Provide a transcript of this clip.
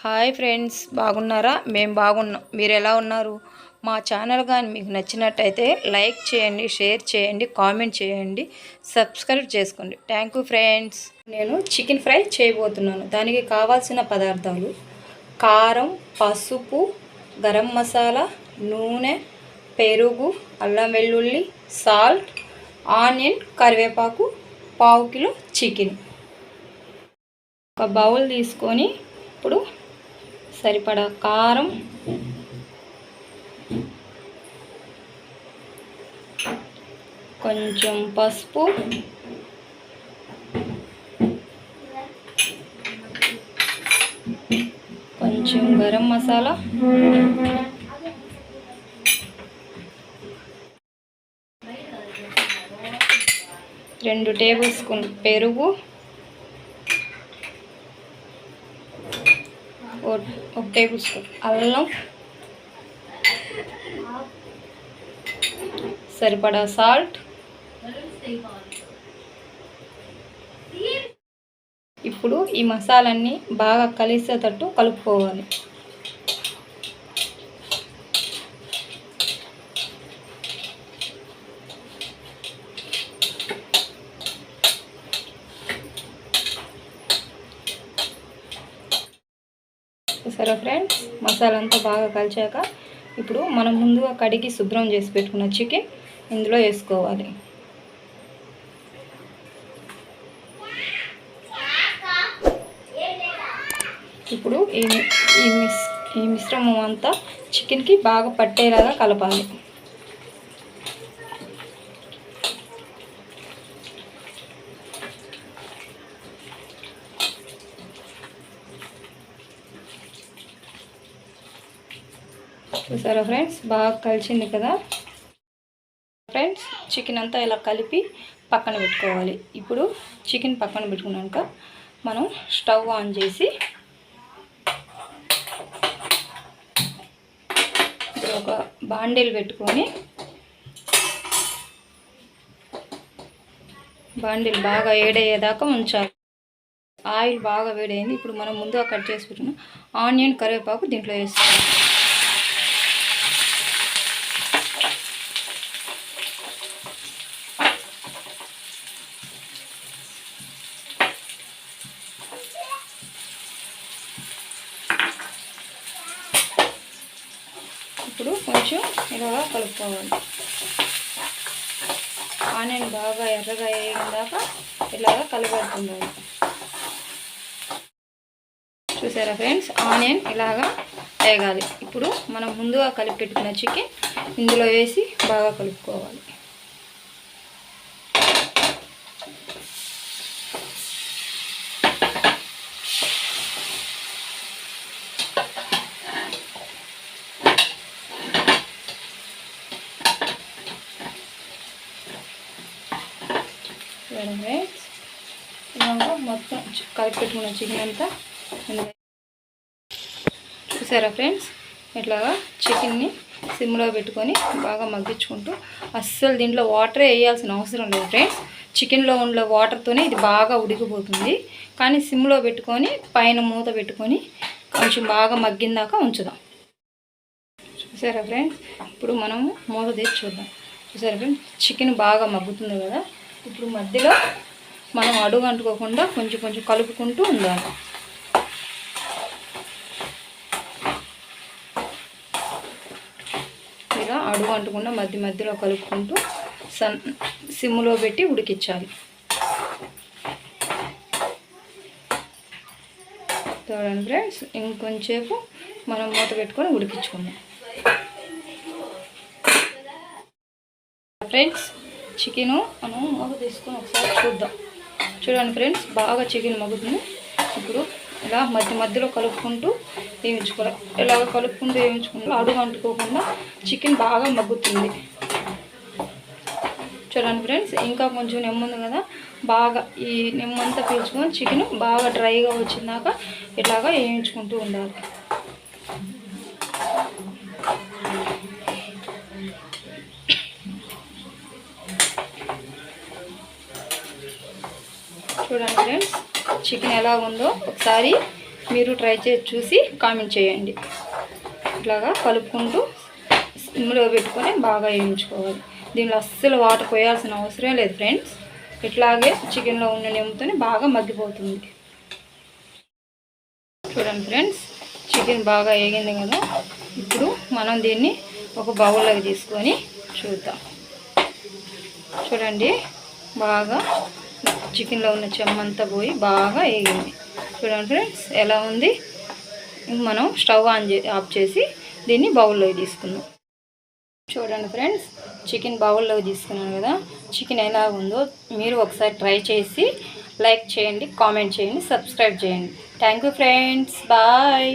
Hi friends, బాగున్నారా? మేము బాగున్నాం. మీరు ఎలా ఉన్నారు? మా ఛానల్ కానీ మీకు నచ్చినట్టయితే లైక్ చేయండి, షేర్ చేయండి, కామెంట్ చేయండి, సబ్స్క్రైబ్ చేసుకోండి. Thank you friends. నేను చికెన్ ఫ్రై చేయబోతున్నాను. దానికి కావాల్సిన పదార్థాలు: కారం, పసుపు, గరం మసాలా, నూనె, పెరుగు, అల్లం వెల్లుల్లి, సాల్ట్, ఆనియన్, కరివేపాకు, పావు కిలో చికెన్. ఒక బౌల్ తీసుకొని ఇప్పుడు సరిపడా కారం, కొంచెం పసుపు, కొంచెం గరం మసాలా, 2 టేబుల్ స్పూన్ పెరుగు, 1 టేబుల్ స్పూన్ అల్లం, సరిపడా సాల్ట్. ఇప్పుడు ఈ మసాలాన్ని బాగా కలిసేటట్టు కలుపుకోవాలి. సరే ఫ్రెండ్స్, మసాలా అంతా బాగా కలిసాక ఇప్పుడు మనం ముందుగా కడిగి శుభ్రం చేసి పెట్టుకున్న చికెన్ ఇందులో వేసుకోవాలి. ఇప్పుడు ఈ మిశ్రమం అంతా చికెన్కి బాగా పట్టేలాగా కలపాలి. చూసారా ఫ్రెండ్స్, బాగా కలిసింది కదా ఫ్రెండ్స్. చికెన్ అంతా ఇలా కలిపి పక్కన పెట్టుకోవాలి. ఇప్పుడు చికెన్ పక్కన పెట్టుకున్నాక మనం స్టవ్ ఆన్ చేసి ఒక బాండీలు పెట్టుకొని, బాండీలు బాగా వేడయ్యేదాకా ఉంచాలి. ఆయిల్ బాగా వేడైంది. ఇప్పుడు మనం ముందుగా కట్ చేసి పెట్టుకున్న ఆనియన్, కరివేపాకు దీంట్లో వేసుకోవాలి. ఇప్పుడు కొంచెం ఇలాగా కలుపుకోవాలి. ఆనియన్ బాగా ఎర్రగా వేయడాక ఇలాగా కలిపెడుతుంది. చూసారా ఫ్రెండ్స్, ఆనియన్ ఇలాగా వేగాలి. ఇప్పుడు మనం ముందుగా కలిపి పెట్టుకున్న చికెన్ ఇందులో వేసి బాగా కలుపుకోవాలి. ఇలాగా మొత్తం కలిపి పెట్టుకున్న చికెన్ అంతా చూసారా ఫ్రెండ్స్, ఇట్లాగా చికెన్ని సిమ్లో పెట్టుకొని బాగా మగ్గించుకుంటూ, అస్సలు దీంట్లో వాటర్ వేయాల్సిన అవసరం లేదు ఫ్రెండ్స్. చికెన్లో ఉన్న వాటర్తోనే ఇది బాగా ఉడికిపోతుంది. కానీ సిమ్లో పెట్టుకొని పైన మూత పెట్టుకొని కొంచెం బాగా మగ్గిందాక ఉంచుదాం. చూసారా ఫ్రెండ్స్, ఇప్పుడు మనము మూత తీసి చూద్దాం. చూసారా ఫ్రెండ్స్, చికెన్ బాగా మగ్గుతుంది కదా. ఇప్పుడు మధ్యలో మనం అడుగు అంటుకోకుండా కొంచెం కొంచెం కలుపుకుంటూ ఉండాలి. ఇలా అడుగు అంటకుండా మధ్య మధ్యలో కలుపుకుంటూ సిమ్లో పెట్టి ఉడికించాలి. చూడండి ఫ్రెండ్స్, ఇంకొంచెంసేపు మనం మూత పెట్టుకొని ఉడికించుకుందాం. ఫ్రెండ్స్, చికెను మనం మూత తీసుకొని ఒకసారి చూద్దాం. చూడండి ఫ్రెండ్స్, బాగా చికెన్ మగ్గుతుంది. ఇప్పుడు ఇలా మధ్య మధ్యలో కలుపుకుంటూ వేయించుకోవాలి. ఇలాగ కలుపుకుంటూ వేయించుకుంటూ అడుగు అంటుకోకుండా చికెన్ బాగా మగ్గుతుంది. చూడండి ఫ్రెండ్స్, ఇంకా కొంచెం నెమ్ముంది కదా, బాగా ఈ నెమ్మంతా పీల్చుకొని చికెన్ బాగా డ్రైగా వచ్చిందాక ఇలాగా వేయించుకుంటూ ఉండాలి. చూడండి ఫ్రెండ్స్, చికెన్ ఎలా ఉందో ఒకసారి మీరు ట్రై చేసి చూసి కామెంట్ చేయండి. ఇట్లాగా కలుపుకుంటూ సిమ్లో పెట్టుకొని బాగా వేయించుకోవాలి. దీనిలో అస్సలు వాటర్ పోయాల్సిన అవసరం లేదు ఫ్రెండ్స్. ఇట్లాగే చికెన్లో ఉన్న నెమ్ముతోనే బాగా మగ్గిపోతుంది. చూడండి ఫ్రెండ్స్, చికెన్ బాగా వేగింది కదా. ఇప్పుడు మనం దీన్ని ఒక బౌల్లోకి తీసుకొని చూద్దాం. చూడండి, బాగా చికెన్లో ఉన్న చెమ్మంతా పోయి బాగా వేగింది. చూడండి ఫ్రెండ్స్ ఎలా ఉంది. మనం స్టవ్ ఆఫ్ చేసి దీన్ని బౌల్లోకి తీసుకుందాం. చూడండి ఫ్రెండ్స్, చికెన్ బౌల్లోకి తీసుకున్నాను కదా. చికెన్ ఎలా ఉందో మీరు ఒకసారి ట్రై చేసి లైక్ చేయండి, కామెంట్ చేయండి, సబ్స్క్రైబ్ చేయండి. Thank you friends, bye.